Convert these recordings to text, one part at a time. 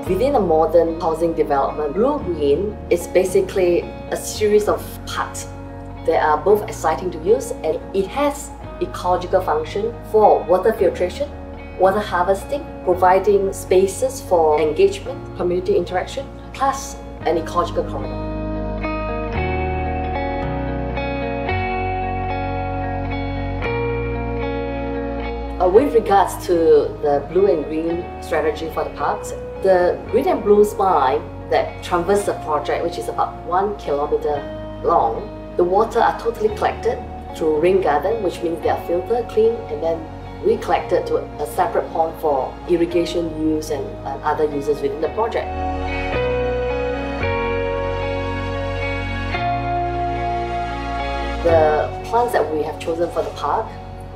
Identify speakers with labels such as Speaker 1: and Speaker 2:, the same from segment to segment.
Speaker 1: Within a modern housing development, Blue-Green is basically a series of parks that are both exciting to use, and it has ecological function for water filtration, water harvesting, providing spaces for engagement, community interaction, plus an ecological corridor. With regards to the blue and green strategy for the parks, the green and blue spine that traverse the project, which is about 1 kilometer long, the water are totally collected through rain garden, which means they are filtered, cleaned, and then recollected to a separate pond for irrigation use and other uses within the project. The plants that we have chosen for the park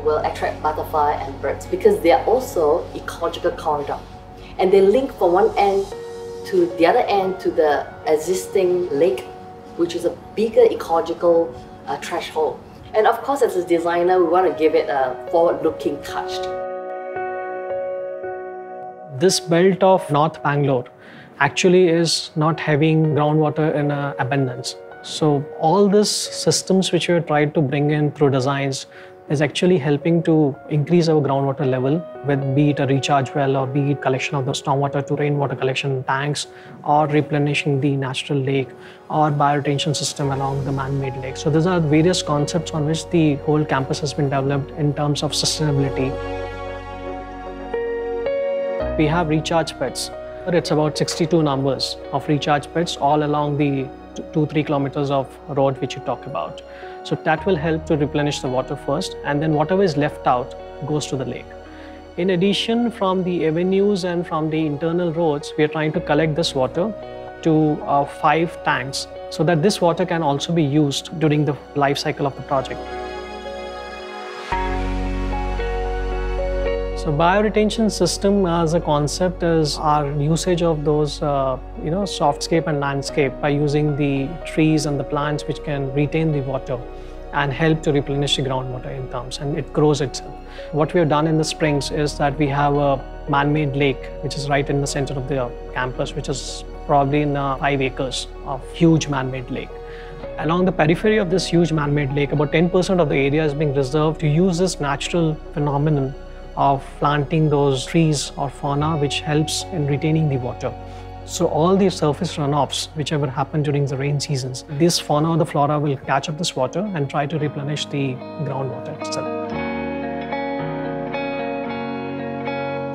Speaker 1: will attract butterfly and birds because they are also ecological corridor, and they link from one end to the other end to the existing lake, which is a bigger ecological threshold. And of course, as a designer, we want to give it a forward-looking touch.
Speaker 2: This belt of North Bangalore actually is not having groundwater in abundance. So all these systems which we have tried to bring in through designs is actually helping to increase our groundwater level, with be it a recharge well or be it collection of the stormwater to rainwater collection tanks, or replenishing the natural lake, or bioretention system along the man-made lake. So these are various concepts on which the whole campus has been developed in terms of sustainability. We have recharge pits. It's about 62 numbers of recharge pits all along the 2-3 kilometers of road which you talk about. So that will help to replenish the water first, and then whatever is left out goes to the lake. In addition, from the avenues and from the internal roads, we are trying to collect this water to 5 tanks so that this water can also be used during the life cycle of the project. So bioretention system as a concept is our usage of those softscape and landscape by using the trees and the plants which can retain the water and help to replenish the groundwater in terms, and it grows itself. What we have done in the springs is that we have a man-made lake which is right in the center of the campus, which is probably in 5 acres of huge man-made lake. Along the periphery of this huge man-made lake, about 10% of the area is being reserved to use this natural phenomenon of planting those trees or fauna which helps in retaining the water. So all the surface runoffs whichever happen during the rain seasons, this fauna or the flora will catch up this water and try to replenish the groundwater itself.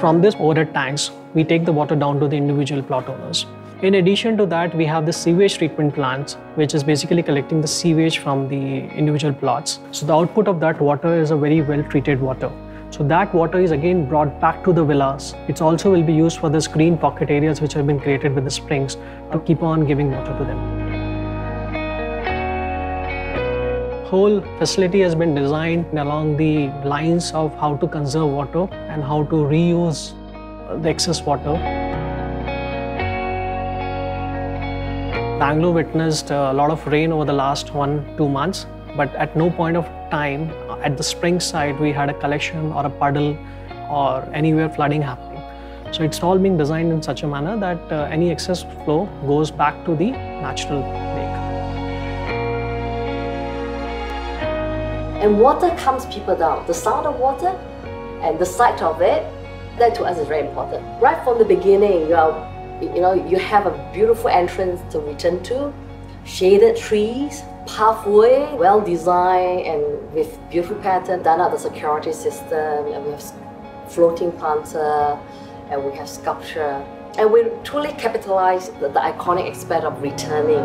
Speaker 2: From this overhead tanks, we take the water down to the individual plot owners. In addition to that, we have the sewage treatment plants, which is basically collecting the sewage from the individual plots. So the output of that water is a very well treated water. So that water is again brought back to the villas. It also will be used for the green pocket areas which have been created with the springs to keep on giving water to them. Whole facility has been designed along the lines of how to conserve water and how to reuse the excess water. Bangalore witnessed a lot of rain over the last 1-2 months, but at no point of time at the spring side we had a collection or a puddle or anywhere flooding happening. So it's all being designed in such a manner that any excess flow goes back to the natural lake.
Speaker 1: And water calms people down. The sound of water and the sight of it, that to us is very important. Right from the beginning, you have a beautiful entrance to return to, shaded trees, pathway, well designed and with beautiful pattern, done out the security system, and we have floating planter, and we have sculpture. And we truly capitalize the iconic aspect of returning.